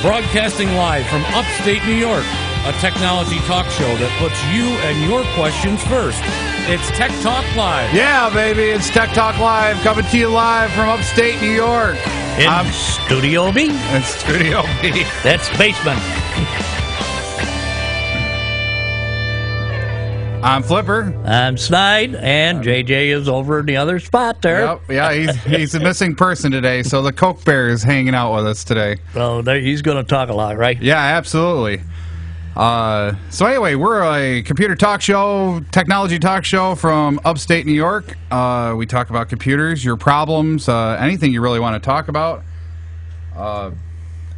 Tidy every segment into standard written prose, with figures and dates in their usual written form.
Broadcasting live from upstate New York, a technology talk show that puts you and your questions first. It's Tech Talk Live. Yeah, baby, it's Tech Talk Live, coming to you live from upstate New York. In Studio B. It's Studio B. That's basement. I'm Flipper. I'm Snide, and JJ is over in the other spot there. Yep, yeah, he's a missing person today, so the Coke Bear is hanging out with us today. So he's going to talk a lot, right? Yeah, absolutely. So anyway, we're a computer talk show, technology talk show from upstate New York. We talk about computers, your problems, anything you really want to talk about.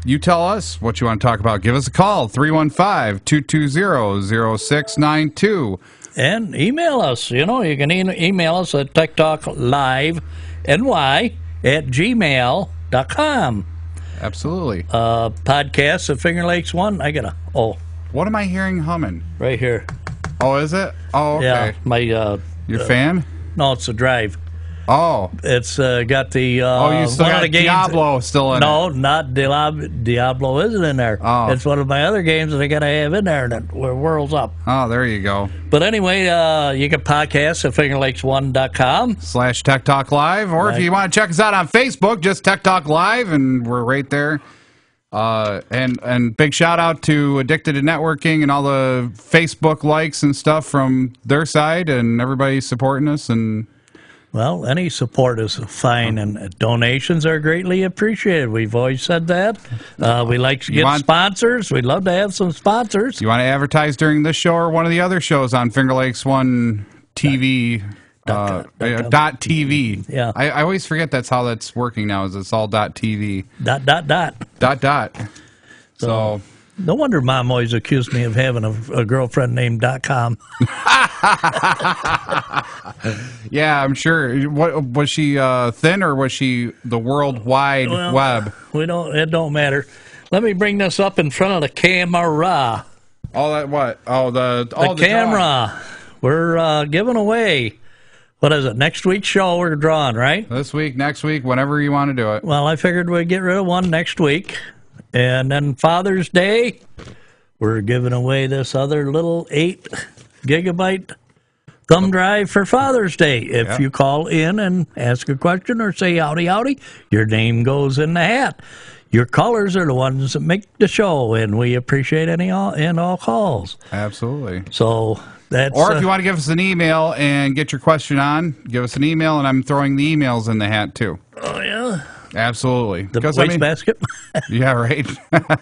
You tell us what you want to talk about. Give us a call, 315-220-0692. And email us. You know, you can email us at techtalkliveny@gmail.com. Absolutely. Podcast at Finger Lakes 1. What am I hearing humming? Right here. Oh, is it? Oh, okay. Yeah, my... Your fan? No, it's a drive. Oh. It's got the... you still got Diablo still in it. No, not Diablo isn't in there. Oh. It's one of my other games that I got to have in there that whirls up. Oh, there you go. But anyway, you can podcast at fingerlakes1.com. /Tech Talk Live. Or if you want to check us out on Facebook, just Tech Talk Live, and we're right there. And big shout out to Addicted to Networking and all the Facebook likes and stuff from their side, and everybody supporting us. And well, any support is fine, and donations are greatly appreciated. We've always said that. We like to get sponsors. We'd love to have some sponsors. You want to advertise during this show or one of the other shows on Finger Lakes 1 TV? .tv. Yeah. I always forget that's how that's working now, is it's all .tv. .dot. So no wonder Mom always accused me of having a girlfriend named .com. Yeah, I'm sure. What was she thin, or was she the World Wide Web? It don't matter. Let me bring this up in front of the camera. All that what? Oh, the camera. We're giving away. What is it? Next week's show we're drawing, right? This week, next week, whenever you want to do it. Well, I figured we'd get rid of one next week. And then Father's Day, we're giving away this other little 8-gigabyte thumb drive for Father's Day. If you call in and ask a question or say howdy howdy, your name goes in the hat. Your callers are the ones that make the show, and we appreciate all calls. Absolutely. So that's... Or if you want to give us an email and get your question on, give us an email, and I'm throwing the emails in the hat, too. Oh, yeah? Absolutely. The wastebasket? Yeah, right.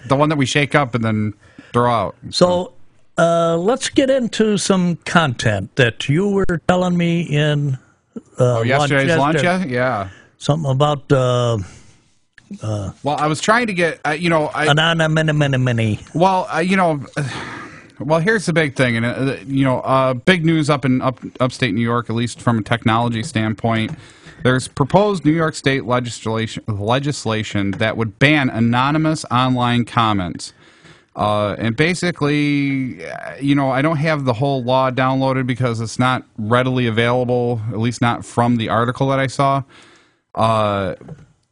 The one that we shake up and then throw out. So let's get into some content that you were telling me in yesterday's lunch? Yeah. Something about... well, I was trying to get, anonymity. Well, well, here's the big thing, and big news up in upstate New York, at least from a technology standpoint. There's proposed New York State legislation that would ban anonymous online comments. And basically, I don't have the whole law downloaded because it's not readily available, at least not from the article that I saw.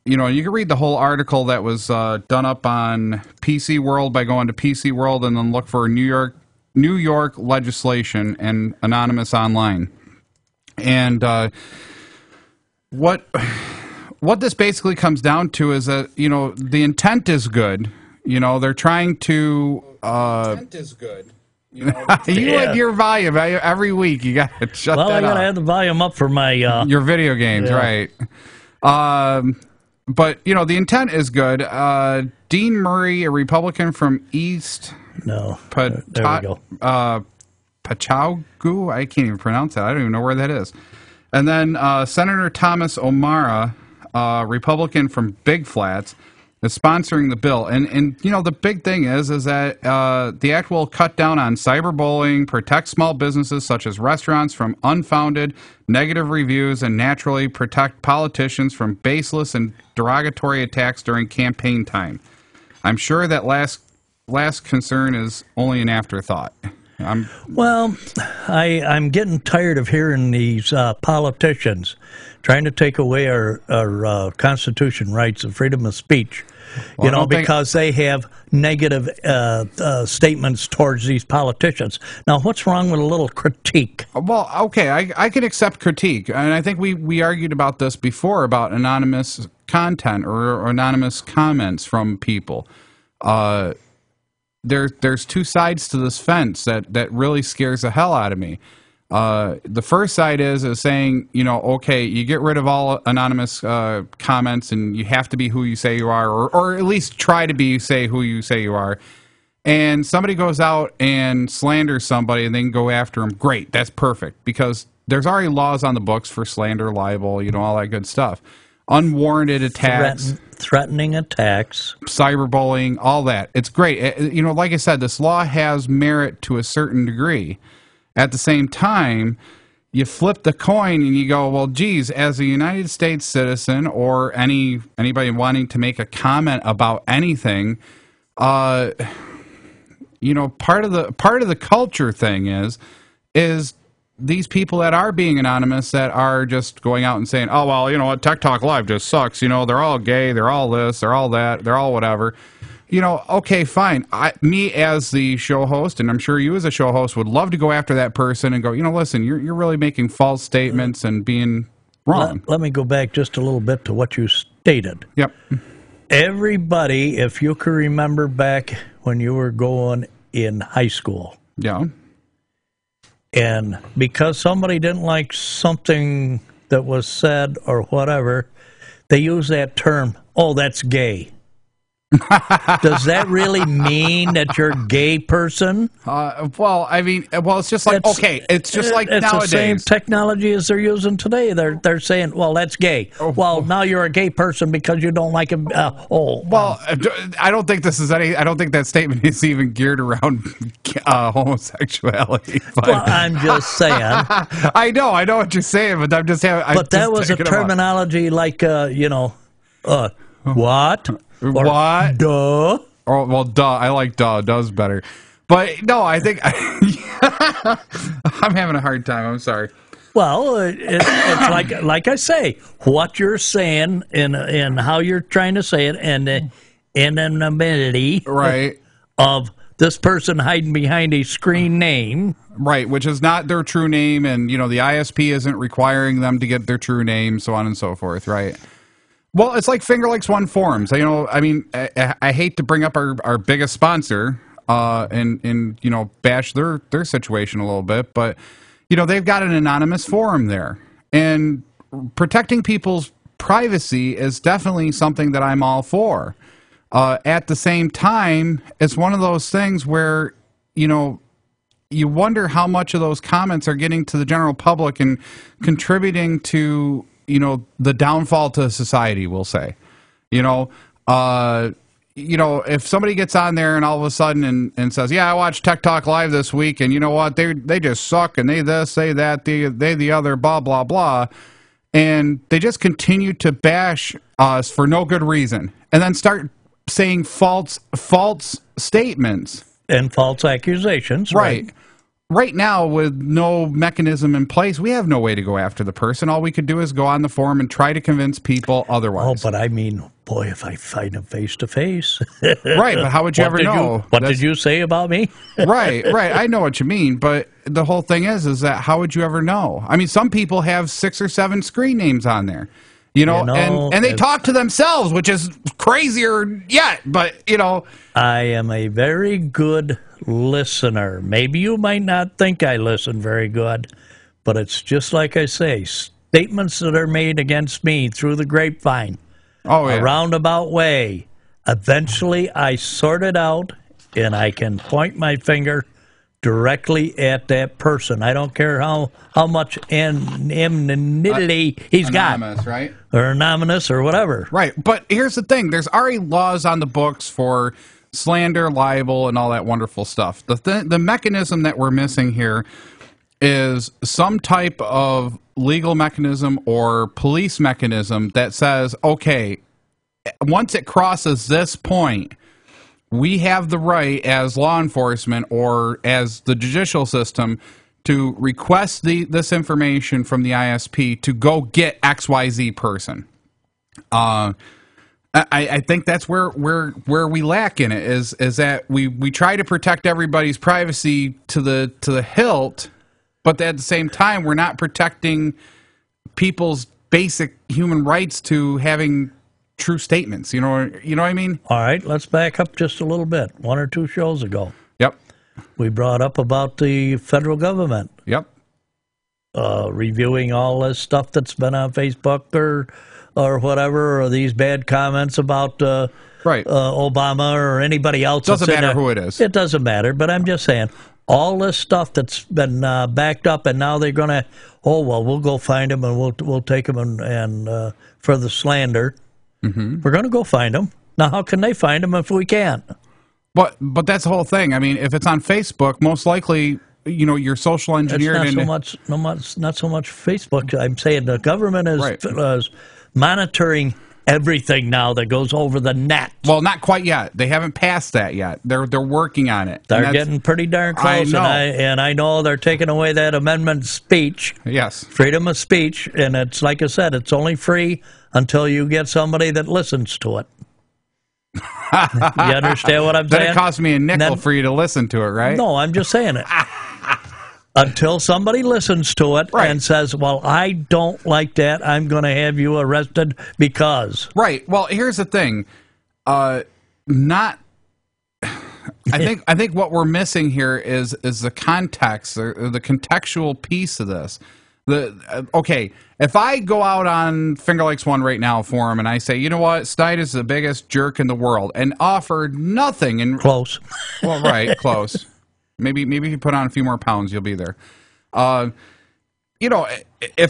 You can read the whole article that was done up on PC World by going to PC World and then look for New York legislation and anonymous online. And what this basically comes down to is that the intent is good. They're trying to. Intent is good. You and your volume every week. You got to shut that up. Well, I got to have the volume up for my your video games, right? But, the intent is good. Dean Murray, a Republican from East... No, there we go. Pachagu? I can't even pronounce that. I don't even know where that is. And then Senator Thomas O'Mara, Republican from Big Flats, is sponsoring the bill. And the big thing is that the act will cut down on cyberbullying, protect small businesses such as restaurants from unfounded negative reviews, and naturally protect politicians from baseless and derogatory attacks during campaign time. I'm sure that last concern is only an afterthought. I'm getting tired of hearing these politicians trying to take away our Constitution rights of freedom of speech. Well, because they have negative statements towards these politicians. Now, what's wrong with a little critique? Well, okay, I can accept critique, and I think we argued about this before about anonymous content or anonymous comments from people. There's two sides to this fence that really scares the hell out of me. The first side is saying, okay, you get rid of all anonymous comments and you have to be who you say you are, or at least try to say who you say you are. And somebody goes out and slanders somebody and they can go after them. Great, that's perfect, because there's already laws on the books for slander, libel, all that good stuff. Unwarranted attacks. Threatening attacks. Cyberbullying, all that. It's great. Like I said, this law has merit to a certain degree. At the same time, you flip the coin and you go, well, geez, as a United States citizen or anybody wanting to make a comment about anything, part of the culture thing is these people that are being anonymous, that are just going out and saying, oh, well, what, Tech Talk Live just sucks. They're all gay, they're all this, they're all that, they're all whatever. Okay, fine. Me as the show host, and I'm sure you as a show host, would love to go after that person and go, listen, you're really making false statements and being wrong. Let me go back just a little bit to what you stated. Yep. Everybody, if you can remember back when you were going in high school. Yeah. And because somebody didn't like something that was said or whatever, they use that term, oh, that's gay. Does that really mean that you're a gay person? It's just like, it's just like it's nowadays. The same technology as they're using today. They're saying, well, that's gay. Well, now you're a gay person because you don't like him. I don't think I don't think that statement is even geared around homosexuality. But. Well, I'm just saying. I know what you're saying, but I'm just having. But that was a terminology like, what? Or what? Duh. Oh, well, duh. I like duh. Duh's better. But no, I think I'm having a hard time. I'm sorry. Well, it's like I say, what you're saying and how you're trying to say it, and anonymity, right, of this person hiding behind a screen name, right, which is not their true name, and the ISP isn't requiring them to get their true name, so on and so forth, right. Well, it's like Finger Lakes One forums. I hate to bring up our biggest sponsor and bash their situation a little bit, but they've got an anonymous forum there, and protecting people's privacy is definitely something that I'm all for. At the same time, it's one of those things where you wonder how much of those comments are getting to the general public and contributing to the downfall to society, we'll say. If somebody gets on there and all of a sudden and says, yeah, I watched Tech Talk Live this week, and you know what, they just suck, and they this, they that, they the other, blah, blah, blah, and they just continue to bash us for no good reason, and then start saying false statements. And false accusations. Right. Right now, with no mechanism in place, we have no way to go after the person. All we could do is go on the forum and try to convince people otherwise. Oh, but boy, if I find him face to face. Right, but how would you ever know? What did you say about me? Right. I know what you mean, but the whole thing is that how would you ever know? Some people have 6 or 7 screen names on there. And they talk to themselves, which is crazier yet, but, I am a very good listener. Maybe you might not think I listen very good, but it's just like I say, statements that are made against me through the grapevine, a roundabout way, eventually I sort it out, and I can point my finger directly at that person. I don't care how much anonymity he's anonymous, got. Right? Or anonymous or whatever. Right. But here's the thing. There's already laws on the books for slander, libel, and all that wonderful stuff. The mechanism that we're missing here is some type of legal mechanism or police mechanism that says, okay, once it crosses this point, we have the right as law enforcement or as the judicial system to request this information from the ISP to go get XYZ person. I think that's where we lack in it is that we try to protect everybody's privacy to the hilt, but at the same time we're not protecting people's basic human rights to having true statements. You know what I mean? All right, let's back up just a little bit. 1 or 2 shows ago, Yep. we brought up about the federal government. Yep. Reviewing all this stuff that's been on Facebook or whatever, or these bad comments about Right. Obama or anybody else. Doesn't matter who it is. It doesn't matter, but I'm just saying, all this stuff that's been backed up, and now they're going to, we'll go find him and we'll take him and for the slander. Mm-hmm. We're going to go find him. Now, how can they find him if we can't? But that's the whole thing. I mean, if it's on Facebook, most likely, you're social engineered. It's not so much Facebook. I'm saying the government is monitoring everything now that goes over the net. Well, not quite yet. They haven't passed that yet. They're working on it. They're getting pretty darn close. And I know they're taking away that amendment speech. Yes. Freedom of speech. And it's like I said, it's only free until you get somebody that listens to it. You understand what I'm saying? Then it costs me a nickel for you to listen to it, right? No, I'm just saying it. Until somebody listens to it and says, well, I don't like that, I'm going to have you arrested because. Right. Well, here's the thing. I think what we're missing here is the context or the contextual piece of this. Okay, if I go out on Finger Lakes One right now forum and I say, you know what, Snide is the biggest jerk in the world, and offered nothing in close. Well, right, close. Maybe if you put on a few more pounds, you'll be there. If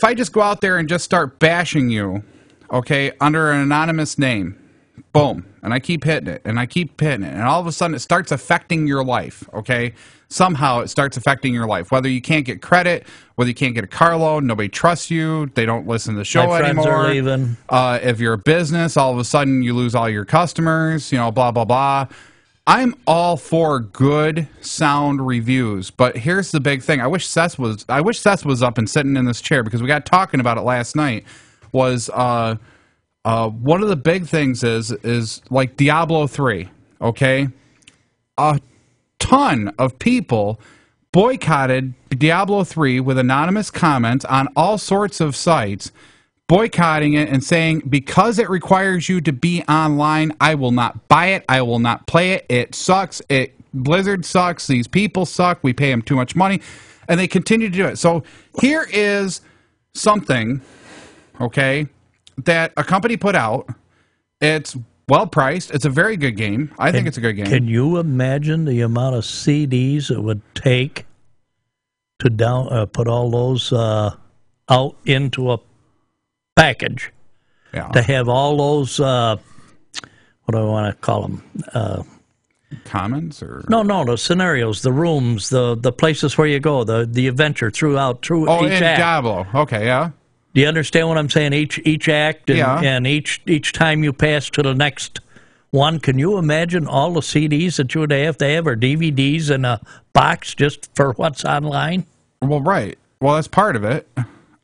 I just go out there and just start bashing you, okay, under an anonymous name, boom, and I keep hitting it, and all of a sudden it starts affecting your life, okay? Somehow it starts affecting your life, whether you can't get credit, whether you can't get a car loan, nobody trusts you, they don't listen to the show My friends anymore. Are leaving. If you're a business, all of a sudden you lose all your customers, blah, blah, blah. I'm all for good, sound reviews, but here's the big thing. I wish Seth was up and sitting in this chair because we got talking about it last night. Was one of the big things is like Diablo 3, okay? A ton of people boycotted Diablo 3 with anonymous comments on all sorts of sites, boycotting it and saying, because it requires you to be online, I will not buy it, I will not play it, it sucks, Blizzard sucks, these people suck, we pay them too much money, and they continue to do it. So here is something, okay, that a company put out. It's well priced, it's a very good game. I think it's a good game. Can you imagine the amount of CDs it would take to put all those out into a package, to have all those what do I want to call them, commons or no scenarios, the rooms, the places where you go, the adventure through each act. Diablo. Okay, yeah. Do you understand what I'm saying? Each act and each time you pass to the next one. Can you imagine all the CDs that you would have to have, or DVDs in a box just for what's online? Well, right. Well, that's part of it.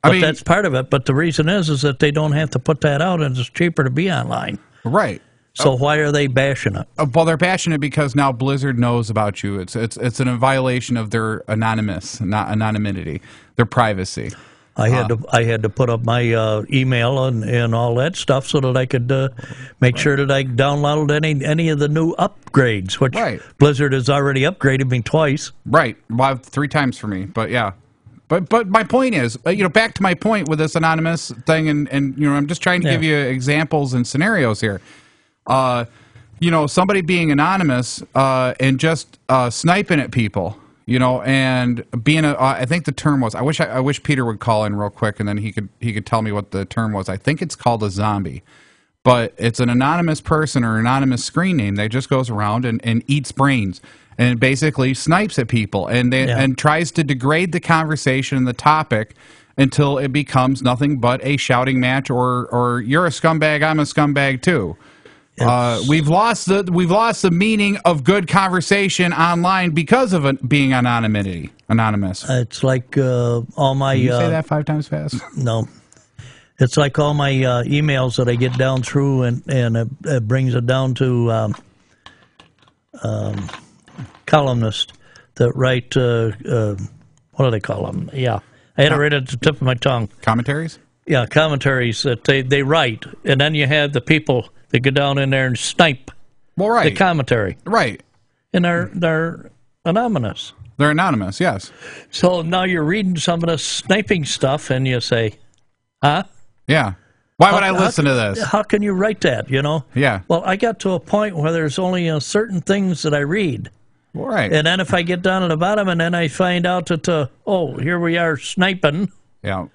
That's part of it. But the reason is that they don't have to put that out, and it's cheaper to be online. Right. So why are they bashing it? Well, they're bashing it because now Blizzard knows about you. It's in a violation of their anonymity, their privacy. I had to put up my email and all that stuff so that I could make sure that I downloaded any of the new upgrades, which Blizzard has already upgraded me twice. Right, well, 3 times for me, but yeah. But my point is, back to my point with this anonymous thing, and I'm just trying to give you examples and scenarios here. Somebody being anonymous and just sniping at people. And being I think the term was, I wish Peter would call in real quick and then he could tell me what the term was. I think it's called a zombie, but it's an anonymous person or anonymous screen name that just goes around and eats brains and basically snipes at people and tries to degrade the conversation and the topic until it becomes nothing but a shouting match or you're a scumbag, I'm a scumbag too. We've lost the meaning of good conversation online because of it being anonymous. It's like all my. Can you say that 5 times fast? No. It's like all my emails that I get down through, and it brings it down to columnists that write, what do they call them? Yeah. I had it right at the tip of my tongue. Commentaries? Yeah, commentaries that they write. And then you have the people that go down in there and snipe the commentary. Right. And they're anonymous. They're anonymous, yes. So now you're reading some of the sniping stuff, and you say, huh? Yeah. Why would I listen to this? How can you write that, you know? Yeah. Well, I got to a point where there's only certain things that I read. Right. And then if I get down to the bottom and then I find out that, here we are sniping. Yeah.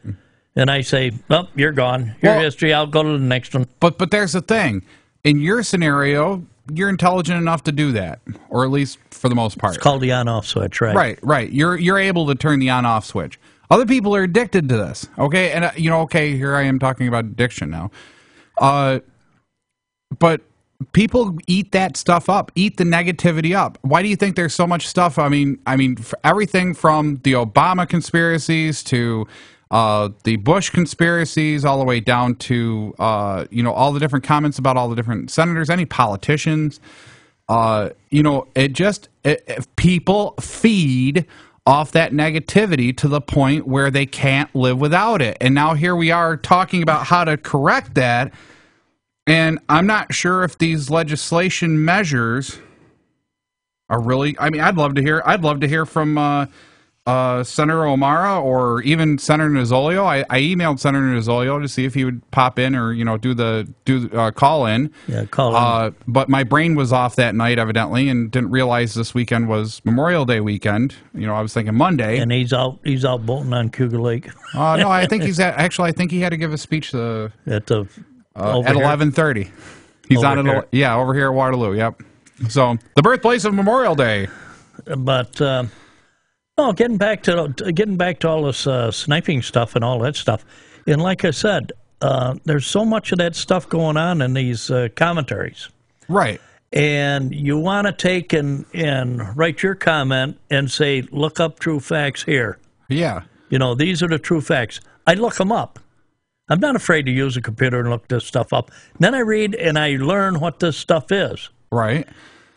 And I say, well, you're gone. Your history, I'll go to the next one. But there's the thing. In your scenario, you're intelligent enough to do that, or at least for the most part. It's called the on-off switch, right? Right. You're able to turn the on-off switch. Other people are addicted to this, okay? And, here I am talking about addiction now. But people eat that stuff up, eat the negativity up. Why do you think there's so much stuff? I mean, for everything from the Obama conspiracies to the Bush conspiracies, all the way down to, all the different comments about all the different senators, any politicians. People feed off that negativity to the point where they can't live without it. And now here we are talking about how to correct that. And I'm not sure if these legislation measures are really, I'd love to hear from Senator O'Mara or even Senator Nozzolio. I emailed Senator Nozzolio to see if he would pop in or do the call in. Yeah, call in. But my brain was off that night evidently, and didn't realize this weekend was Memorial Day weekend. I was thinking Monday. And he's out boating on Cougar Lake. No, I think I think he had to give a speech at 11:30. He's on it. Yeah, over here at Waterloo. Yep. So the birthplace of Memorial Day. But. Getting back to all this sniping stuff and all that stuff, and like I said, there's so much of that stuff going on in these commentaries. Right. And you want to take and write your comment and say, look up true facts here. Yeah. These are the true facts. I look them up. I'm not afraid to use a computer and look this stuff up. Then I read and I learn what this stuff is. Right.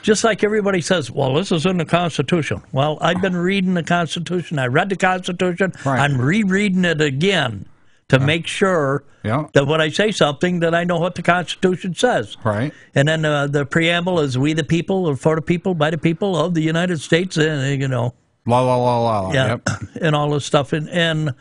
Just like everybody says, well, this is in the Constitution. Well, I've been reading the Constitution. I read the Constitution. Right. I'm rereading it again to make sure that when I say something, that I know what the Constitution says. Right. And then the preamble is we the people, or for the people, by the people of the United States, and, La, la, la, la. Yeah, yep. And all this stuff. And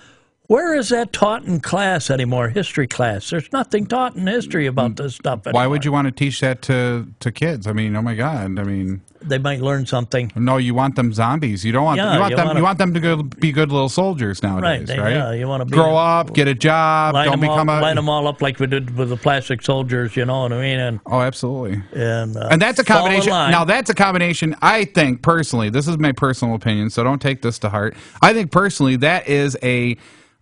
where is that taught in class anymore, history class? There's nothing taught in history about this stuff anymore. Why would you want to teach that to kids? Oh my God. They might learn something. No, you want them zombies. You want them to be good little soldiers nowadays, right? Yeah, you want to grow up, get a job, line them all up like we did with the plastic soldiers, you know what I mean? And, absolutely. And that's a combination. Now, that's a combination, I think, personally, this is my personal opinion, so don't take this to heart. I think, personally, that is a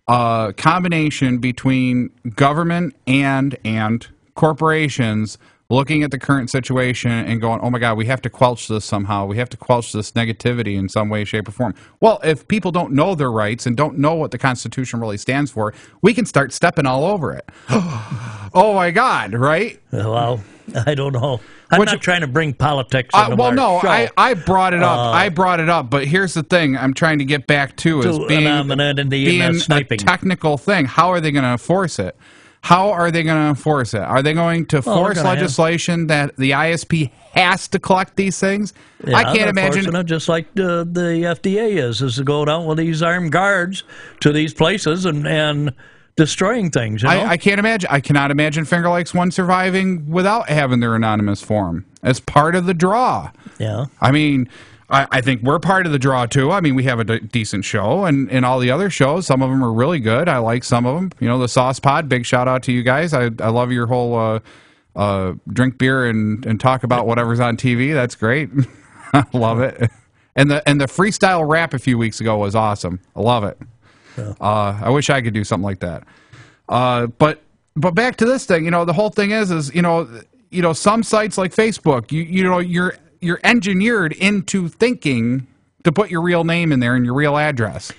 combination between government and corporations looking at the current situation and going, oh my God, we have to quelch this somehow. We have to quelch this negativity in some way, shape, or form. Well, if people don't know their rights and don't know what the Constitution really stands for, we can start stepping all over it. Oh my God, right? Well, I don't know. I'm not trying to bring politics into our show. I brought it up. I brought it up, but here's the thing I'm trying to get back to is being a technical thing. How are they going to enforce it? Are they going to force legislation that the ISP has to collect these things? Yeah, I can't imagine it, just like the FDA is to go down with these armed guards to these places and destroying things. You know? I can't imagine. I cannot imagine Finger Lakes One surviving without having their anonymous form as part of the draw. Yeah. I think we're part of the draw, too. We have a decent show, and all the other shows, some of them are really good. I like some of them. The Sauce Pod, big shout-out to you guys. I love your whole drink beer and talk about whatever's on TV. That's great. I love it. And the freestyle rap a few weeks ago was awesome. I love it. Yeah. I wish I could do something like that. But back to this thing, the whole thing is some sites like Facebook, you're engineered into thinking to put your real name in there and your real address,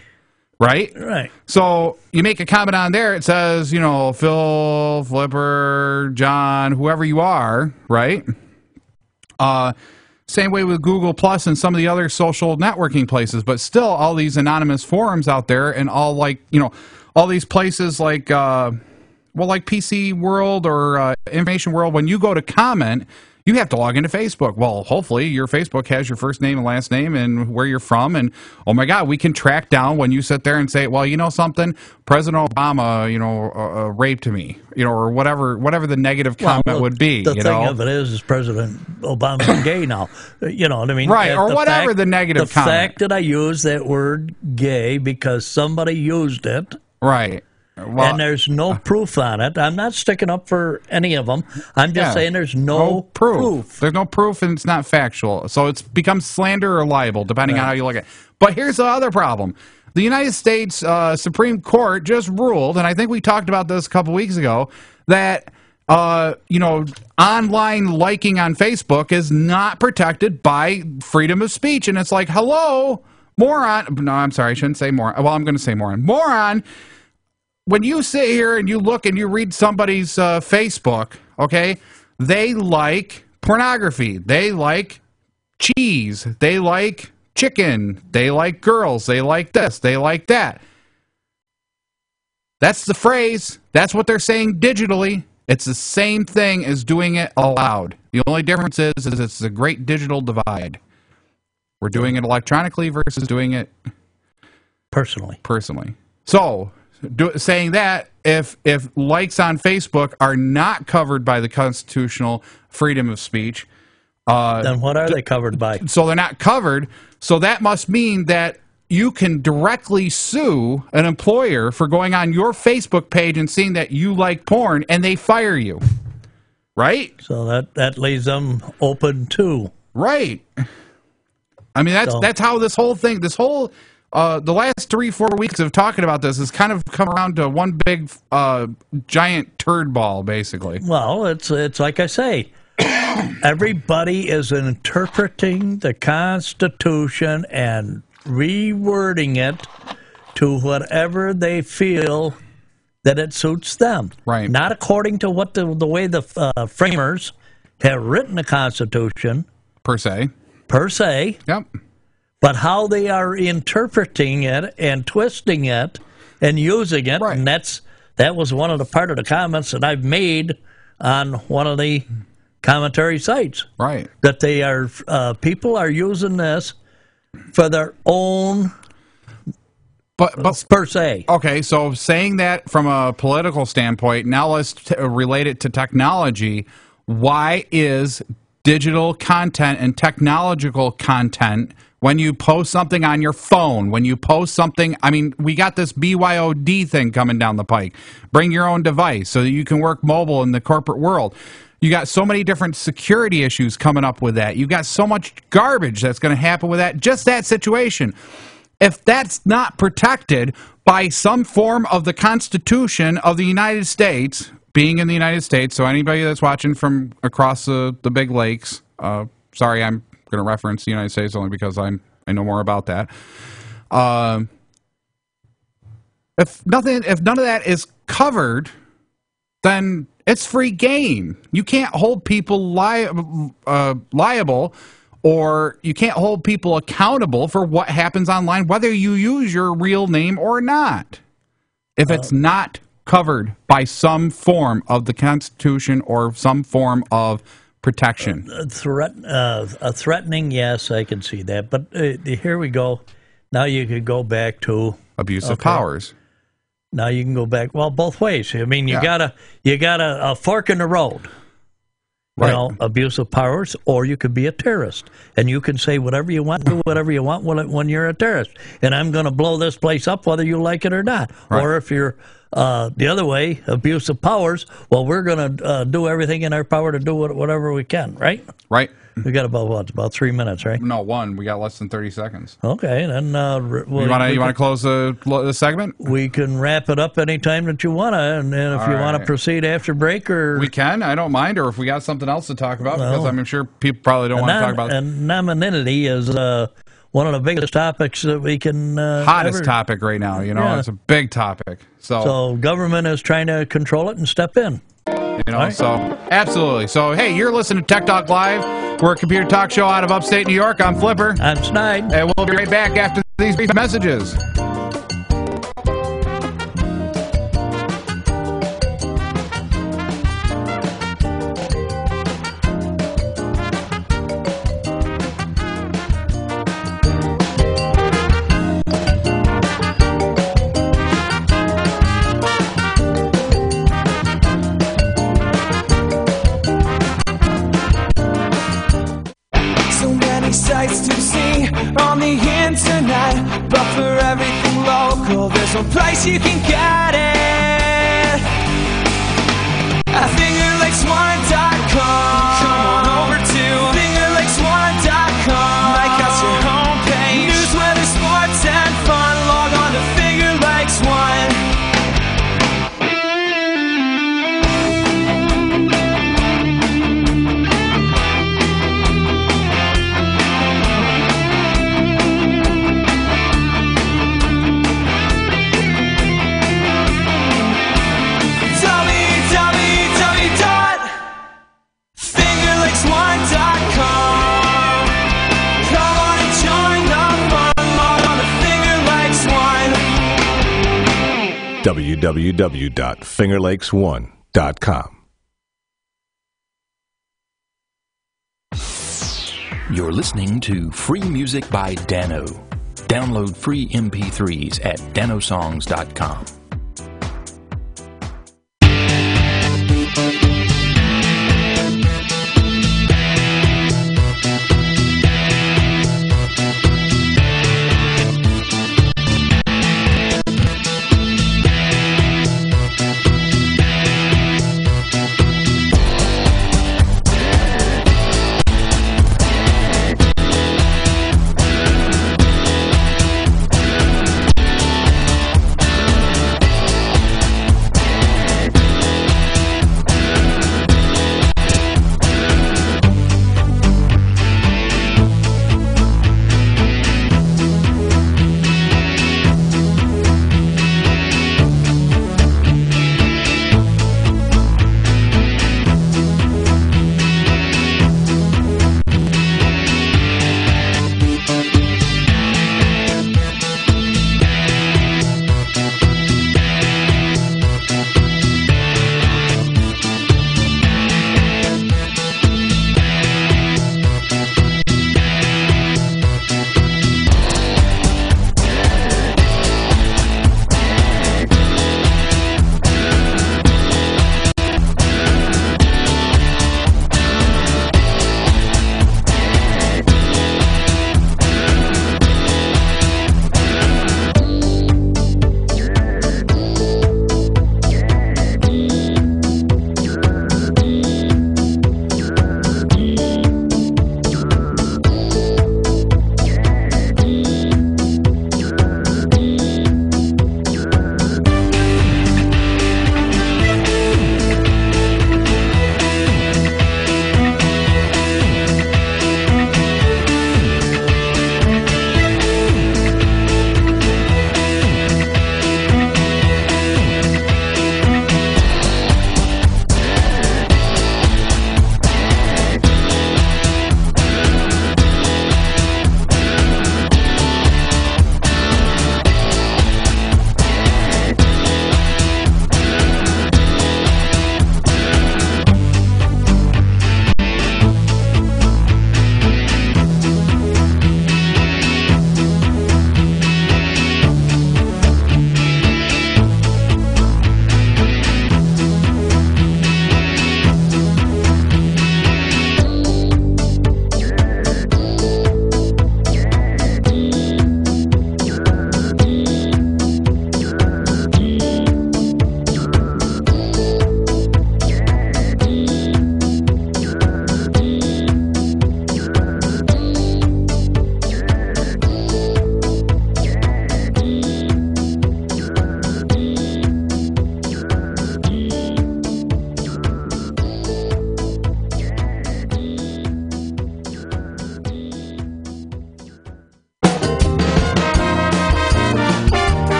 right? Right. So you make a comment on there, it says, Phil, Flipper, John, whoever you are, right? Same way with Google Plus and some of the other social networking places, but still all these anonymous forums out there and all all these places like PC World or Information World, when you go to comment, you have to log into Facebook. Well, hopefully your Facebook has your first name and last name and where you're from. And, oh, my God, we can track down when you sit there and say, well, you know something? President Obama, raped me, or whatever the negative comment would be. The thing of it is President Obama's gay now. You know what I mean? Right, or whatever the negative comment. The fact that I use that word gay because somebody used it. Right. Well, and there's no proof on it. I'm not sticking up for any of them. I'm just saying there's no proof. There's no proof, and it's not factual. So it's becomes slander or libel, depending on how you look at it. But here's the other problem. The United States Supreme Court just ruled, and I think we talked about this a couple weeks ago, that online liking on Facebook is not protected by freedom of speech. And it's like, hello, moron. No, I'm sorry, I shouldn't say moron. Well, I'm going to say moron. Moron. When you sit here and you look and you read somebody's Facebook, okay, they like pornography. They like cheese. They like chicken. They like girls. They like this. They like that. That's the phrase. That's what they're saying digitally. It's the same thing as doing it aloud. The only difference is it's a great digital divide. We're doing it electronically versus doing it personally. So, saying that if likes on Facebook are not covered by the constitutional freedom of speech, then what are they covered by? So they're not covered. So that must mean that you can directly sue an employer for going on your Facebook page and seeing that you like porn, and they fire you, right? So that leaves them open too. Right. I mean, that's how this whole thing, the last 3-4 weeks of talking about this has kind of come around to one big giant turd ball, basically. Well, it's like I say, everybody is interpreting the Constitution and rewording it to whatever they feel that it suits them. Right. Not according to what the way the framers have written the Constitution. Per se. Yep. But how they are interpreting it and twisting it and using it, right. And that was one of the part of the comments that I've made on one of the commentary sites. Right. That they are people are using this for their own, but per se. Okay, so saying that from a political standpoint, now let's relate it to technology. Why is digital content and technological content? When you post something on your phone, when you post something, I mean, we got this BYOD thing coming down the pike. Bring your own device so that you can work mobile in the corporate world. You got so many different security issues coming up with that. You got so much garbage that's going to happen with that. Just that situation. If that's not protected by some form of the Constitution of the United States, being in the United States, so anybody that's watching from across the big lakes, sorry, I'm going to reference the United States only because I know more about that. If none of that is covered, then it's free game. You can't hold people liable, or you can't hold people accountable for what happens online, whether you use your real name or not. If it's not covered by some form of the Constitution or some form of protection. Threatening, yes, I can see that. But here we go. Now you could go back to abuse of powers. Now you can go back. Well, both ways. I mean, you got a fork in the road. Right. You know, abuse of powers, or you could be a terrorist, and you can say whatever you want, do whatever you want when you're a terrorist. And I'm going to blow this place up, whether you like it or not. Right. Or if you're The other way, abuse of powers. Well, we're going to do everything in our power to do whatever we can, right? Right. We got about 3 minutes, right? No, one. We got less than 30 seconds. Okay, then You want to close the segment? We can wrap it up anytime that you want to, and if you want to proceed after break, or we can. I don't mind, or if we got something else to talk about, because I'm sure people probably don't want to talk about. Anonymity is one of the biggest topics that we can. Hottest topic right now. It's a big topic. So government is trying to control it and step in. So absolutely. So hey, you're listening to Tech Talk Live. We're a computer talk show out of upstate New York. I'm Flipper. I'm Snide. And we'll be right back after these brief messages. There's no place you can get it. FingerLakes1.com. Come on over to FingerLakes1.com. Like us your homepage. News, weather, sports, and fun. Log on to FingerLakes1. www.fingerlakes1.com. You're listening to Free Music by Dano. Download free MP3s at danosongs.com.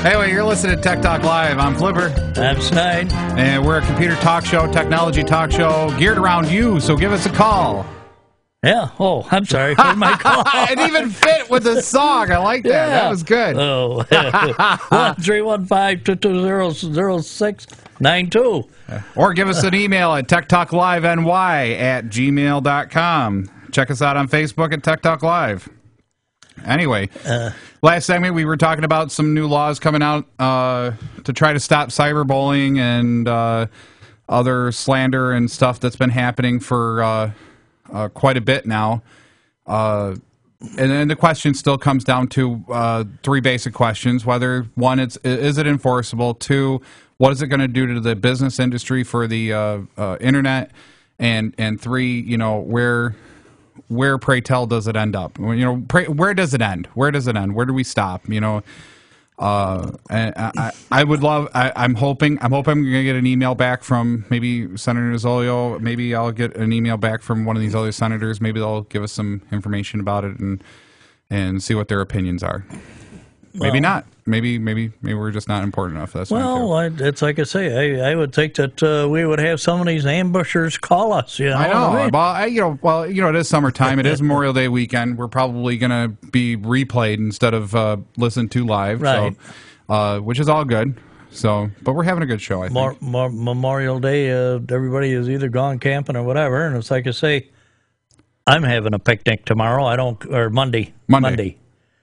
Anyway, you're listening to Tech Talk Live. I'm Flipper. I'm Snide. And we're a computer talk show, technology talk show, geared around you, so give us a call. Yeah. Oh, I'm sorry. Where'd my call? It even fit with the song. I like that. Yeah. That was good. Oh, 1-315-220-0692. Or give us an email at techtalkliveny@gmail.com. Check us out on Facebook at Tech Talk Live. Anyway, last segment we were talking about some new laws coming out to try to stop cyberbullying and other slander and stuff that's been happening for quite a bit now. And then the question still comes down to three basic questions. Whether, one, is it enforceable? Two, what is it going to do to the business industry for the internet? And three, where pray tell does it end up? Where does it end? Where does it end? Where do we stop? I would love. I'm hoping I'm going to get an email back from maybe Senator Zolio. Maybe I'll get an email back from one of these other senators. Maybe they'll give us some information about it and see what their opinions are. Maybe not. Maybe we're just not important enough. That's it's like I say. I would think that we would have some of these ambushers call us. I know. Well, it is summertime. It is Memorial Day weekend. We're probably going to be replayed instead of listened to live. Right. So, which is all good. So, but we're having a good show. I think. Memorial Day. Everybody is either gone camping or whatever, and it's like I say. I'm having a picnic tomorrow. Monday.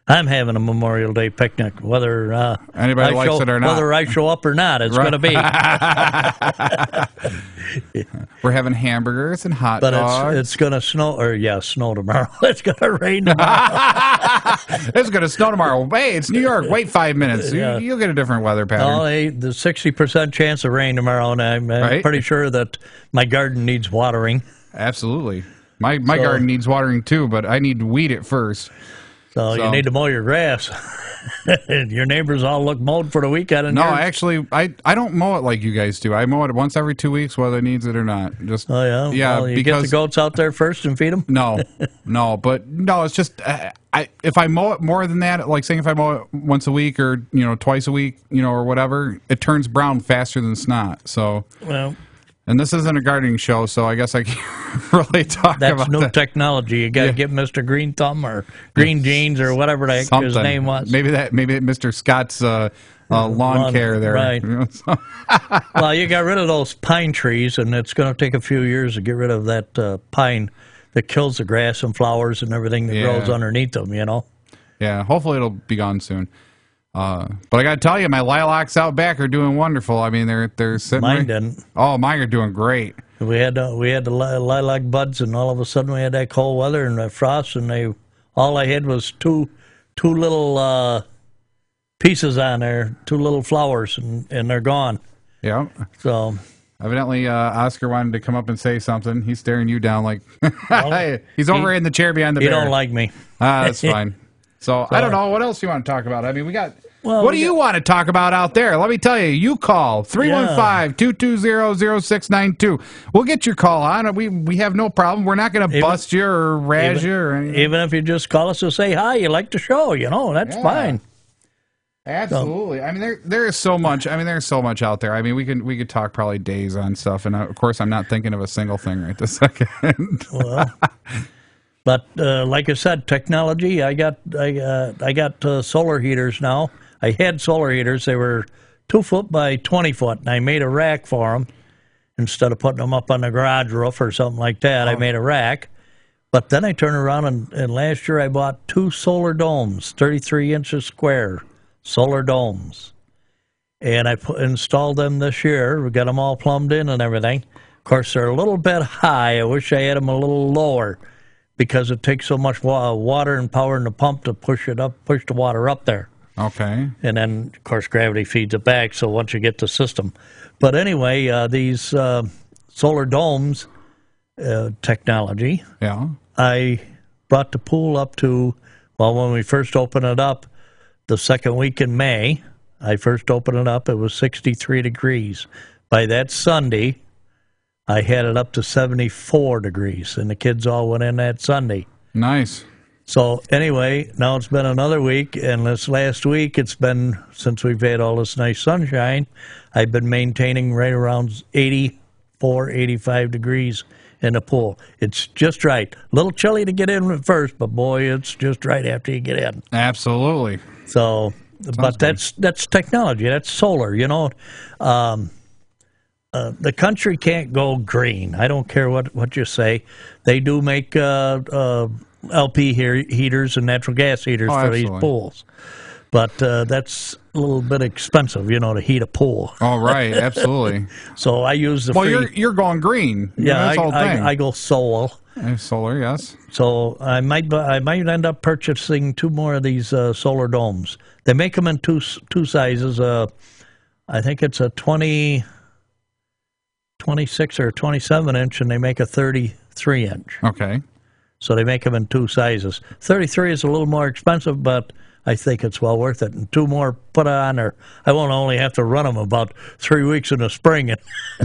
I'm having a Memorial Day picnic, whether anybody likes it or not. Whether I show up or not, it's going to be. We're having hamburgers and hot dogs. But it's going to snow, snow tomorrow. It's going to rain tomorrow. It's going to snow tomorrow. Hey, it's New York. Wait 5 minutes. Yeah. You'll get a different weather pattern. Oh, the 60% chance of rain tomorrow, and I'm pretty sure that my garden needs watering. Absolutely. My garden needs watering too, but I need to weed it first. So you need to mow your grass. Your neighbors all look mowed for the weekend. No, actually, I don't mow it like you guys do. I mow it once every 2 weeks, whether it needs it or not. Just yeah. Well, you get the goats out there first and feed them. No, it's just if I mow it more than that, like saying if I mow it once a week or twice a week, or whatever, it turns brown faster than snot. So well. And this isn't a gardening show, so I guess I can't really talk about that. That's new technology. You got to get Mr. Green Thumb or Green Jeans or whatever his name was. Maybe Mr. Scott's lawn care there. Right. Well, you got rid of those pine trees, and it's going to take a few years to get rid of that pine that kills the grass and flowers and everything that grows underneath them, Yeah, hopefully it'll be gone soon. But I got to tell you, my lilacs out back are doing wonderful. I mean, they're sitting. Mine didn't. Oh, mine are doing great. We had the lilac buds, and all of a sudden we had that cold weather and the frost, and all I had was two little pieces on there, two little flowers, and they're gone. Yeah. So evidently, Oscar wanted to come up and say something. He's staring you down like he's over in the chair behind the bear. He don't like me. That's fine. So I don't know what else you want to talk about. I mean, we got. What do you want to talk about out there? Let me tell you. You call 315-220-0692. We'll get your call on. We have no problem. We're not going to bust you or razz you or anything. Even if you just call us to say hi, you like the show. That's fine. Absolutely. I mean, there is so much. I mean, there's so much out there. I mean, we could talk probably days on stuff. And of course, I'm not thinking of a single thing right this second. Well. But like I said, technology. I got solar heaters now. I had solar heaters. They were 2 foot by 20 foot, and I made a rack for them instead of putting them up on the garage roof or something like that. I made a rack. But then I turned around and last year I bought 2 solar domes, 33 inches square solar domes, and I installed them this year. We got them all plumbed in and everything. Of course, they're a little bit high. I wish I had them a little lower, because it takes so much water and power in the pump to push the water up there. Okay. And then, of course, gravity feeds it back, so once you get the system. But anyway, these solar domes technology, I brought the pool up to, when we first opened it up, the second week in May, I first opened it up, it was 63 degrees. By that Sunday, I had it up to 74 degrees, and the kids all went in that Sunday. Nice. So anyway, now it's been another week, and this last week it's been, since we've had all this nice sunshine, I've been maintaining right around 84, 85 degrees in the pool. It's just right. A little chilly to get in at first, but boy, it's just right after you get in. Absolutely. So, but that's technology. That's solar. You know, the country can't go green. I don't care what you say. They do make LP heaters and natural gas heaters for these pools, but that's a little bit expensive, you know, to heat a pool. Oh, right, absolutely. So I use the you're going green. Yeah, that's the whole thing. I go solar. Solar, yes. So I might end up purchasing 2 more of these solar domes. They make them in two sizes. I think it's a 26 or 27 inch, and they make a 33 inch. Okay. So they make them in 2 sizes. 33 is a little more expensive, but I think it's well worth it. And 2 more put on there. I won't only have to run them about 3 weeks in the spring.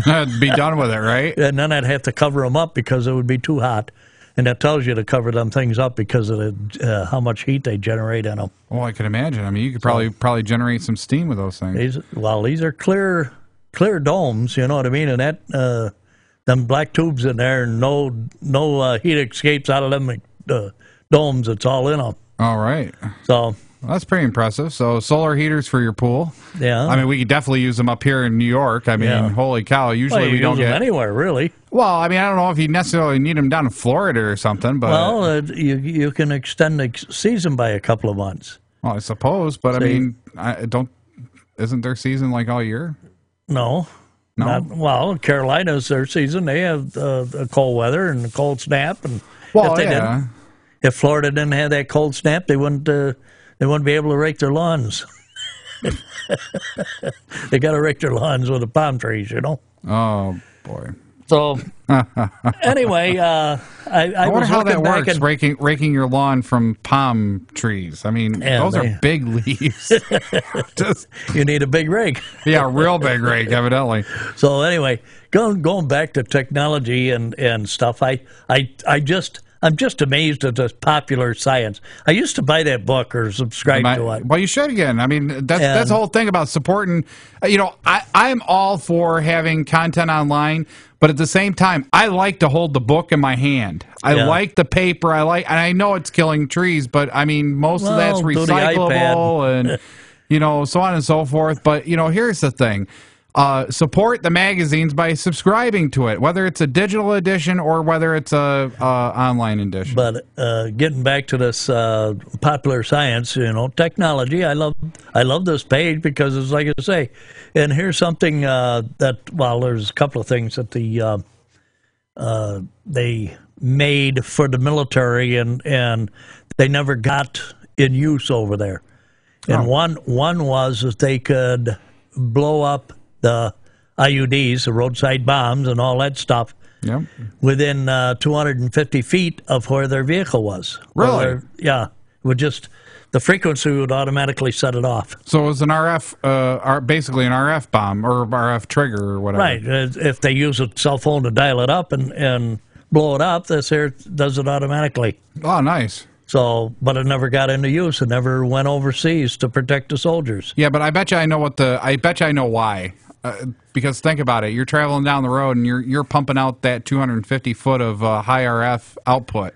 And be done with it, right? And then I'd have to cover them up because it would be too hot. And that tells you to cover them things up because of how much heat they generate in them. Oh, I can imagine. I mean, you could probably generate some steam with those things. These are clear domes, you know what I mean? And that them black tubes in there, and no heat escapes out of them domes. It's all in them. All right. So that's pretty impressive. So solar heaters for your pool. Yeah. I mean, we could definitely use them up here in New York. I mean, holy cow. Usually we don't get them anywhere, really. Well, I mean, I don't know if you necessarily need them down in Florida or something, but you can extend the season by a couple of months. Well, I suppose, but I mean, isn't their season like all year? No. Well, Carolina's their season. They have the cold weather and the cold snap, and if Florida didn't have that cold snap, they wouldn't be able to rake their lawns. They got to rake their lawns with the palm trees, you know. Oh boy. So anyway, I wonder was how that back works. Raking your lawn from palm trees. I mean, those are big leaves. You need a big rake. Yeah, a real big rake, evidently. So anyway, going back to technology and stuff, I'm just amazed at this popular science. I used to buy that book or subscribe to it. Well, you should again. I mean, that's the whole thing about supporting. You know, I'm all for having content online, but at the same time, I like to hold the book in my hand. I like the paper. And I know it's killing trees, but I mean, most of that's recyclable and you know, so on and so forth. But you know, here's the thing. Support the magazines by subscribing to it, whether it's a digital edition or whether it's a online edition. But getting back to this popular science, you know, technology, I love this page because it's like I say, and here's something there's a couple of things that they made for the military and they never got in use over there. And one was that they could blow up the IUDs, the roadside bombs, and all that stuff within 250 feet of where their vehicle was. Really? Yeah. It would just, the frequency would automatically set it off. So it was an basically an RF bomb or RF trigger or whatever. Right. If they use a cell phone to dial it up and blow it up, this here does it automatically. Oh, nice. So, but it never got into use. It never went overseas to protect the soldiers. Yeah, but I bet you I know why. Because think about it, you're traveling down the road and you're pumping out that 250 foot of high RF output,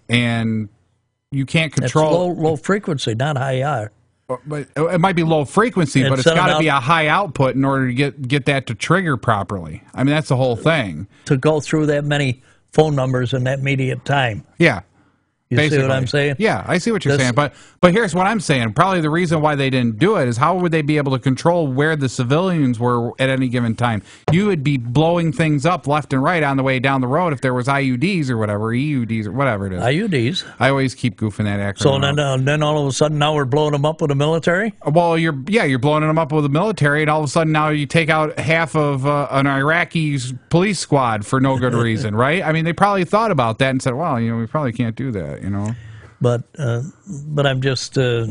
and you can't control. It's low frequency, not high R. But it might be low frequency, but it's got to be a high output in order to get that to trigger properly. I mean, that's the whole thing. To go through that many phone numbers in that immediate time. Yeah. You see what I'm saying? Yeah, I see what you're saying. But here's what I'm saying. Probably the reason why they didn't do it is how would they be able to control where the civilians were at any given time? You would be blowing things up left and right on the way down the road if there was IUDs or whatever, EUDs or whatever it is. IUDs. I always keep goofing that acronym. So then all of a sudden now we're blowing them up with the military? Well, you're blowing them up with the military, and all of a sudden now you take out half of an Iraqi police squad for no good reason, right? I mean, they probably thought about that and said, well, you know, we probably can't do that. You know, but I'm just trying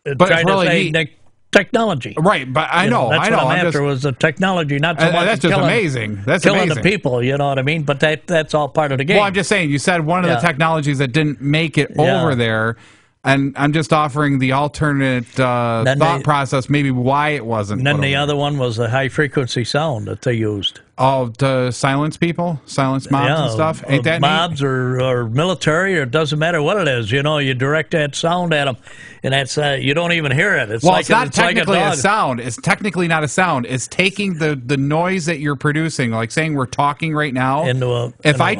really to say technology. Right, but I know. That's I know. what I'm I'm after just, was the technology, not so much that's just killing, amazing. That's killing amazing. the people, you know what I mean? But that's all part of the game. Well, I'm just saying, you said one of the technologies that didn't make it over there, and I'm just offering the alternate thought process, maybe why it wasn't. And then the other one was the high-frequency sound that they used. Oh, to silence people? Silence mobs and stuff? Ain't that mobs neat? or military, or it doesn't matter what it is. You know, you direct that sound at them, and that's you don't even hear it. It's it's not technically a sound. It's technically not a sound. It's taking the noise that you're producing, like saying we're talking right now. If I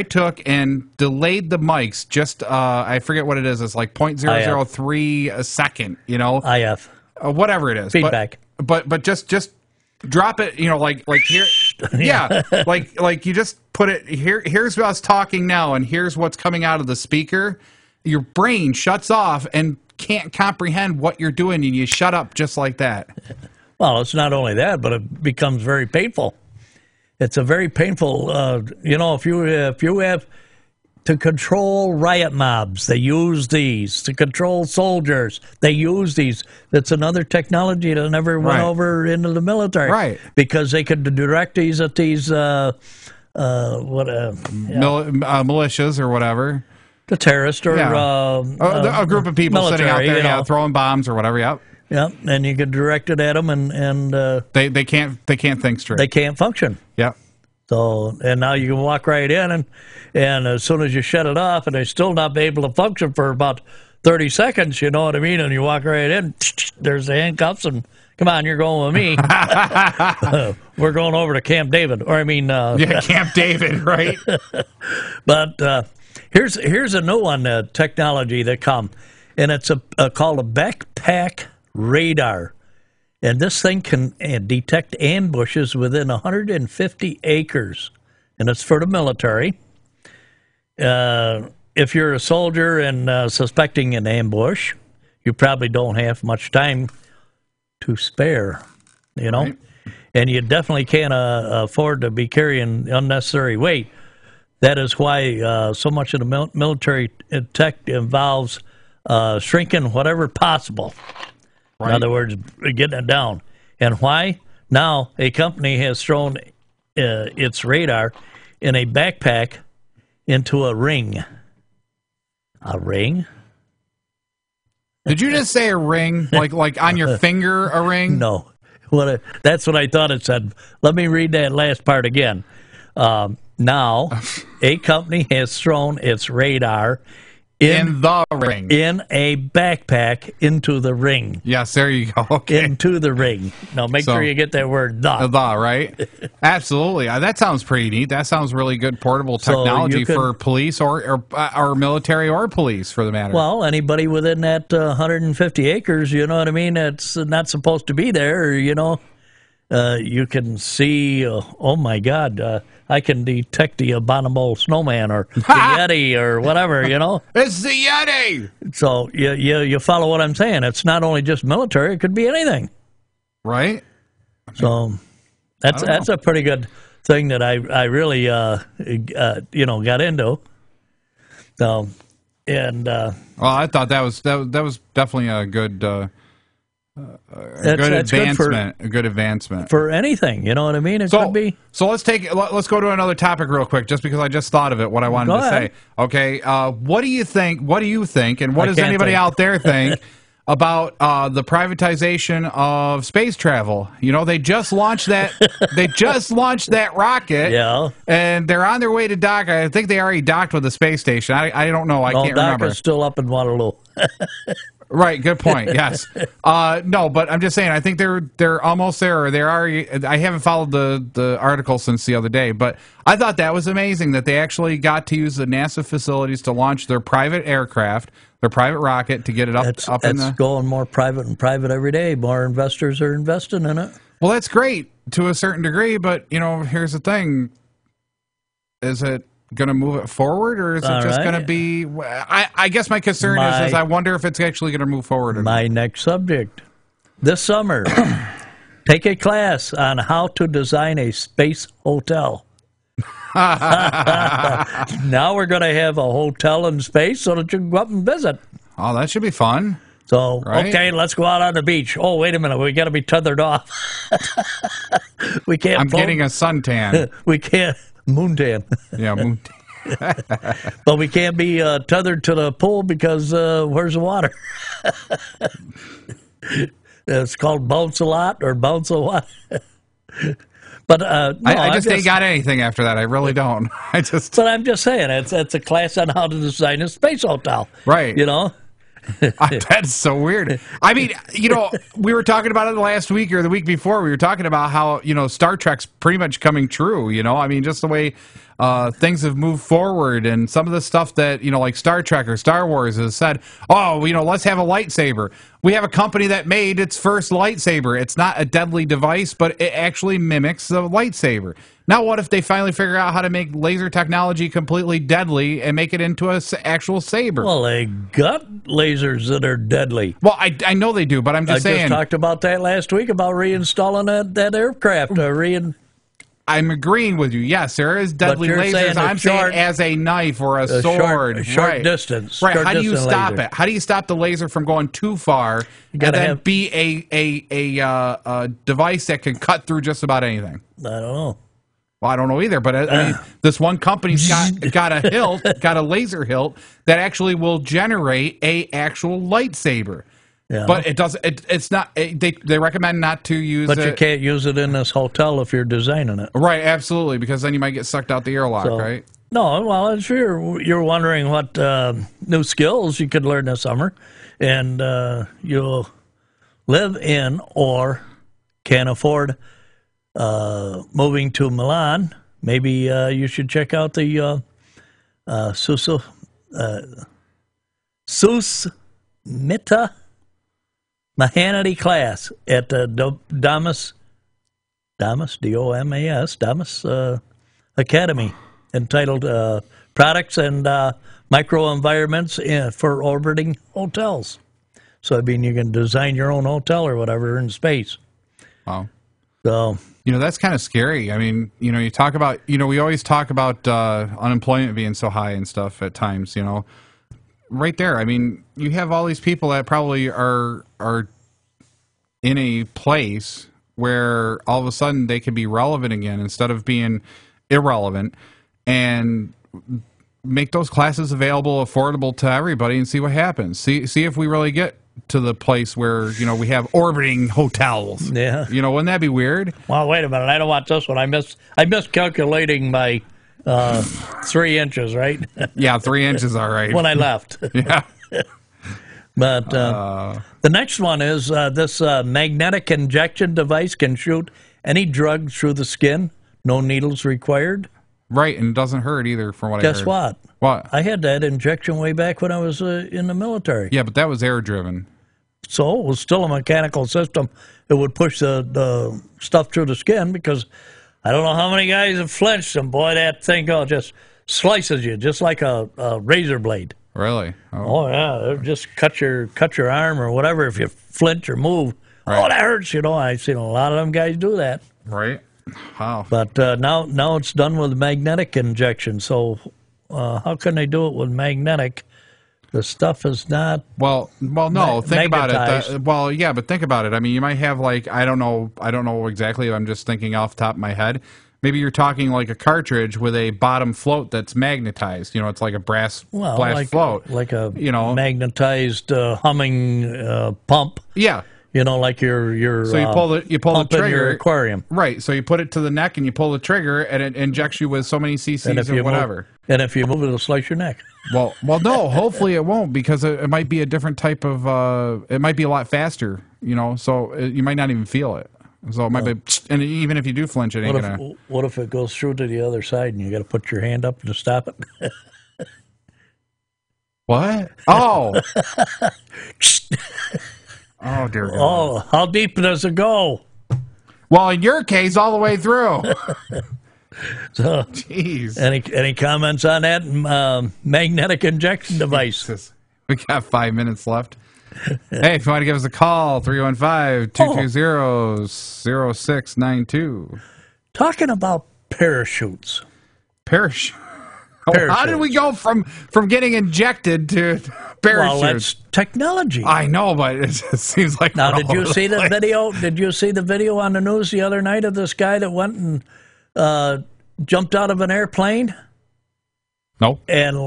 took and delayed the mics, just I forget what it is. It's like 0.003 a second. You know, IF, whatever it is. Feedback. But just drop it. You know, like here. Yeah, like you just put it here. Here's us talking now, and here's what's coming out of the speaker. Your brain shuts off and can't comprehend what you're doing, and you shut up just like that. Well, it's not only that, but it becomes very painful. It's a very painful. You know, if you have to control riot mobs, they use these. To control soldiers, they use these. That's another technology that never went over into the military. Right. Because they could direct these at these, militias or whatever. The terrorists or a group of people military, sitting out there throwing bombs or whatever, yep. Yep, and you could direct it at them and they can't think straight. They can't function. Yep. So, and now you can walk right in, and as soon as you shut it off, and they still not be able to function for about 30 seconds, you know what I mean? And you walk right in, there's the handcuffs, and come on, you're going with me. We're going over to Camp David, or I mean... Camp David, right? But here's a new one, technology that come, and it's called a backpack radar. And this thing can detect ambushes within 150 acres. And it's for the military. If you're a soldier and suspecting an ambush, you probably don't have much time to spare, you know? Right. And you definitely can't afford to be carrying unnecessary weight. That is why so much of the military tech involves shrinking whatever possible. Right. In other words, getting it down. And why? Now, a company has thrown its radar in a backpack into a ring. A ring? Did you just say a ring? Like on your finger, a ring? No. That's what I thought it said. Let me read that last part again. Now, a company has thrown its radar in the ring. In a backpack into the ring. Yes, there you go. Okay. Into the ring. Now, make sure you get that word, the. The, right? Absolutely. That sounds pretty neat. That sounds really good portable technology for police or military or police, for the matter. Well, anybody within that 150 acres, you know what I mean, that's not supposed to be there, you know. You can see, oh my God, I can detect the abominable snowman or the Yeti or whatever, you know. It's the Yeti! So you follow what I'm saying. It's not only just military, it could be anything. Right. So that's a pretty good thing that I really, got into. So, and... well, I thought that was definitely a good... a good advancement for anything. You know what I mean? It could be. So let's go to another topic real quick, just because I just thought of it. What I wanted to say. Okay, what do you think? What do you think? And what does anybody out there think about the privatization of space travel? You know, they just launched that. They just launched that rocket. Yeah. And they're on their way to dock. I think they already docked with the space station. I don't know. I can't remember. Dock is still up in Waterloo. Right, good point. Yes, no, but I'm just saying. I think they're almost there. Or they are. I haven't followed the article since the other day, but I thought that was amazing that they actually got to use the NASA facilities to launch their private aircraft, their private rocket, to get it up in the. It's going more private and private every day. More investors are investing in it. Well, that's great to a certain degree, but you know, here's the thing: is it going to move it forward, or is it just going to be... I guess my concern is I wonder if it's actually going to move forward. My next subject. This summer, take a class on how to design a space hotel. Now we're going to have a hotel in space so that you can go up and visit. Oh, that should be fun. So, Right. okay, let's go out on the beach. Oh, wait a minute. We got to be tethered off. We can't I'm float. getting a suntan. We can't. Moontan. Yeah, moon. But we can't be tethered to the pool because where's the water? It's called bounce a lot or bounce a lot. But no, I just ain't got anything after that. I really don't. But I'm just saying, it's a class on how to design a space hotel. Right. You know? That's so weird. I mean, we were talking about it last week or the week before. We were talking about how, Star Trek's pretty much coming true, I mean, just the way things have moved forward and some of the stuff that, like Star Trek or Star Wars has said, oh, let's have a lightsaber. We have a company that made its first lightsaber. It's not a deadly device, but it actually mimics the lightsaber. Now, what if they finally figure out how to make laser technology completely deadly and make it into an actual saber? Well, they got lasers that are deadly. Well, I know they do, but I'm just saying. I just talked about that last week about reinstalling that aircraft. I'm agreeing with you. Yes, there is deadly lasers. I'm saying as a knife or a sword. Short distance. Right. Short How do you stop laser. it? How do you stop the laser from going too far and then be a device that can cut through just about anything? I don't know. Well, I don't know either, but I mean, this one company's got a hilt, got a laser hilt that actually will generate a actual lightsaber. Yeah. But it doesn't. It's not. They recommend not to use. But you can't use it in this hotel if you're designing it. Right, absolutely, because then you might get sucked out the airlock, right? No, well, if you're wondering what new skills you could learn this summer, and you'll live in or can afford moving to Milan, maybe you should check out the Susmita Mahanity class at Damas, D-O-M-A-S, Damas Academy, entitled Products and Microenvironments for Orbiting Hotels. So, I mean, you can design your own hotel or whatever in space. Wow. So, that's kind of scary. I mean, you talk about, we always talk about unemployment being so high and stuff at times, right there. I mean, you have all these people that probably are in a place where all of a sudden they could be relevant again instead of being irrelevant, and make those classes available, affordable to everybody, and see what happens. See if we really get to the place where we have orbiting hotels. Yeah. Wouldn't that be weird? Well, wait a minute. I don't want this one. I miscalculating my 3 inches, right? Yeah, 3 inches, all right. When I left. Yeah. But the next one is this magnetic injection device can shoot any drug through the skin. No needles required. Right, and it doesn't hurt either, from what I heard. Guess what? What? I had that injection way back when I was in the military. Yeah, but that was air-driven. So it was still a mechanical system. It would push the stuff through the skin because I don't know how many guys have flinched, and boy, that thing just slices you just like a razor blade. Really? Oh yeah, it just cut your arm or whatever if you flinch or move. Right. Oh, that hurts. I've seen a lot of them guys do that. Right. Wow. But now it's done with magnetic injection. So how can they do it with magnetic? The stuff is not. Well, no. Think about magnetized. it. Well, yeah, but think about it. I mean, you might have I don't know exactly. I'm just thinking off the top of my head. Maybe you're talking like a cartridge with a bottom float that's magnetized. It's like a brass float, like a magnetized humming pump. Yeah. Like your so you pull the trigger, in your aquarium. Right. So you put it to the neck and you pull the trigger, and it injects you with so many cc's or whatever. And if you move it, it'll slice your neck. Well, no. Hopefully it won't, because it might be a different type of. It might be a lot faster. So you might not even feel it. So it might be, and even if you do flinch, it ain't gonna. What if it goes through to the other side and you got to put your hand up to stop it? What? Oh. Oh, dear God. Oh, how deep does it go? Well, in your case, all the way through. So, jeez. Any comments on that magnetic injection device? We got 5 minutes left. Hey, if you want to give us a call, 315-220-0692. Talking about parachutes. Parachute. How did we go from getting injected to parachutes? Well, that's technology. I know, but it just seems like Now, did you see the video? Did you see the video on the news the other night of this guy that went and jumped out of an airplane? No. And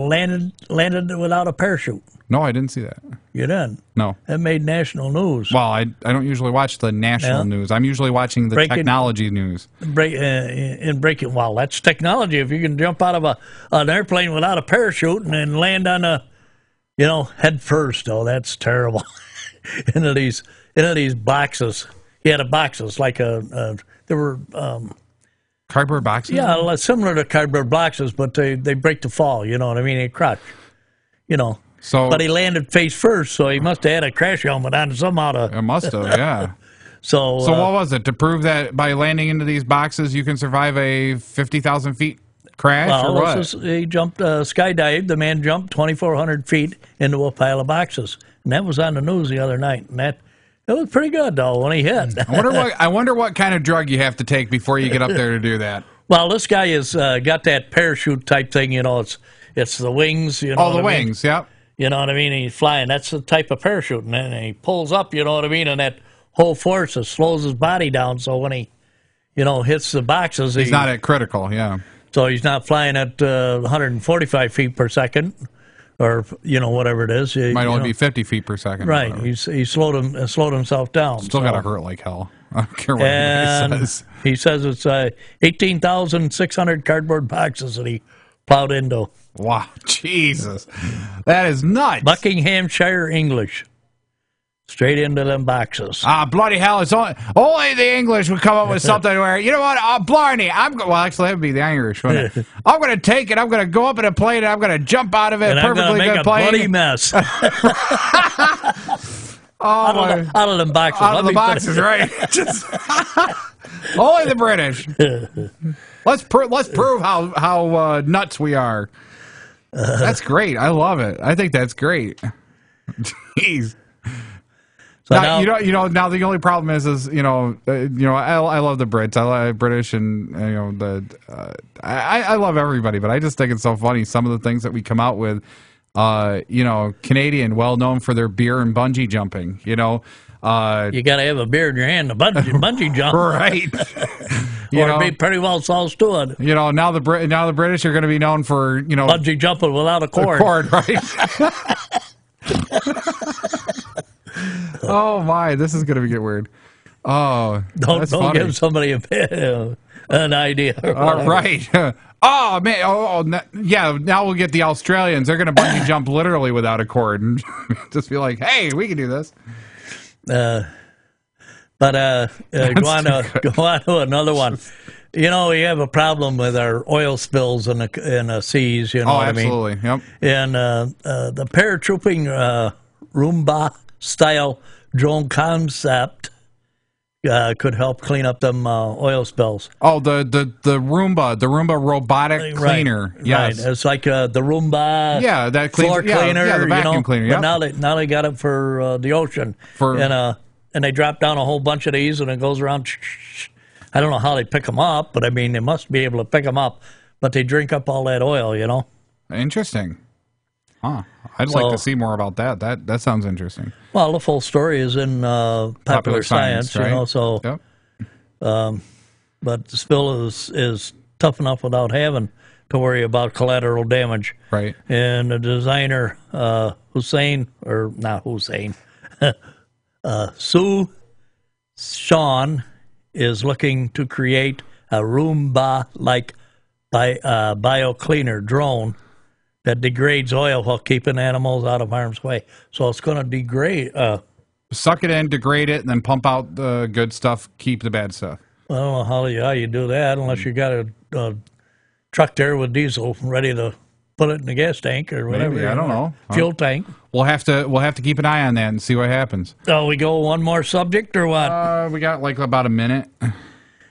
landed without a parachute. No, I didn't see that. You didn't? No. It made national news. Well, I don't usually watch the national news. I'm usually watching the technology news. Well, that's technology. If you can jump out of an airplane without a parachute and then land on head first, that's terrible. into these boxes. He had boxes like there were. Cardboard boxes? Yeah, similar to cardboard boxes, but they break the fall, you know what I mean? They crash, So, but he landed face first, so he must have had a crash helmet on somehow. It must have, yeah. So what was it? To prove that by landing into these boxes you can survive a 50,000 feet crash or what? He jumped, skydived. The man jumped 2,400 feet into a pile of boxes. And that was on the news the other night. And it was pretty good, though, when he hit. I wonder what kind of drug you have to take before you get up there to do that. Well, this guy has got that parachute type thing, it's the wings, the wings, yep. You know what I mean? He's flying. That's the type of parachute. And then he pulls up, you know what I mean? And that whole force slows his body down. So when he, hits the boxes, he's not at critical, yeah. So he's not flying at 145 feet per second. Or whatever it is, might only be 50 feet per second. Right, he slowed himself down. Still got to hurt like hell. I don't care what anybody says. He says it's 18,600 cardboard boxes that he plowed into. Wow, Jesus, that is nuts. Buckinghamshire English, straight into them boxes. Bloody hell! It's only the English would come up with something where, you know what, Blarney, actually that would be the Irish, wouldn't it? I'm going to take it. I'm going to go up in a plane. And I'm going to jump out of it. And Perfectly I'm going to make good a plane. bloody mess. Out of them boxes. Out of the boxes, right? Only the British. Let's prove how nuts we are. That's great. I love it. I think that's great. Jeez. So now the only problem is I love the Brits. I love British, and I love everybody. But I just think it's so funny some of the things that we come out with. Canadian, well known for their beer and bungee jumping. You got to have a beer in your hand to bungee jump, right? Be pretty well so stood. Now the British are going to be known for bungee jumping without a cord. Right? Oh my, this is going to get weird. Oh, don't give somebody an idea. Right. Oh man. Yeah. Now we'll get the Australians. They're going to bungee jump literally without a cord and just be like, "Hey, we can do this." Go on to another one. We have a problem with our oil spills in the seas. You know what absolutely. I mean? Yep. And the paratrooping Roomba style drone concept could help clean up them oil spills. Oh, the Roomba robotic cleaner. Right, yes, right. It's like the Roomba. Yeah, that cleans, floor cleaner. Yeah, the vacuum cleaner. Yep. But now they got it for the ocean. And they drop down a whole bunch of these, and it goes around. I don't know how they pick them up, but I mean they must be able to pick them up. But they drink up all that oil, Interesting. Huh. I'd like to see more about that. That sounds interesting. Well, the full story is in Popular Science, right? So, yep. But the spill is tough enough without having to worry about collateral damage. Right. And the designer, Sue Sean, is looking to create a Roomba-like bio-cleaner drone that degrades oil while keeping animals out of harm's way. So it's going to degrade. Suck it in, degrade it, and then pump out the good stuff, keep the bad stuff. I don't know how you do that unless you got a truck there with diesel ready to put it in the gas tank or whatever. Maybe, I don't know. Fuel tank. We'll have to keep an eye on that and see what happens. Oh, we go one more subject or what? We got like about a minute.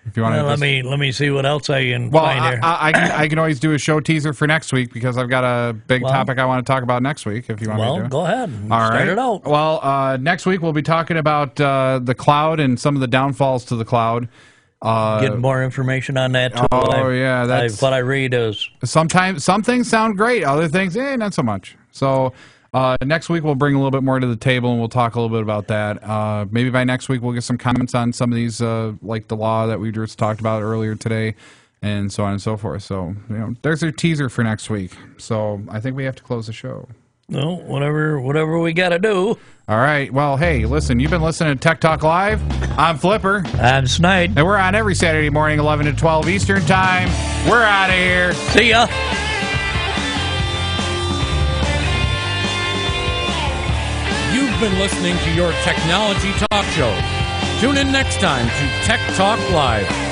If you want let me see what else I can find here. I can always do a show teaser for next week because I've got a big topic I want to talk about next week. If you want me to. Go ahead. Start it out. Well, next week we'll be talking about the cloud and some of the downfalls to the cloud. Get more information on that too. That's what I read is sometimes some things sound great, other things not so much. So next week we'll bring a little bit more to the table and we'll talk a little bit about that. Maybe by next week we'll get some comments on some of these, like the law that we just talked about earlier today, and so on and so forth. So there's our teaser for next week. So I think we have to close the show. No, whatever we got to do. All right. Well, hey, listen, you've been listening to Tech Talk Live. I'm Flipper. I'm Snide. And we're on every Saturday morning, 11 to 12 Eastern Time. We're out of here. See ya. You've been listening to your technology talk show. Tune in next time to Tech Talk Live.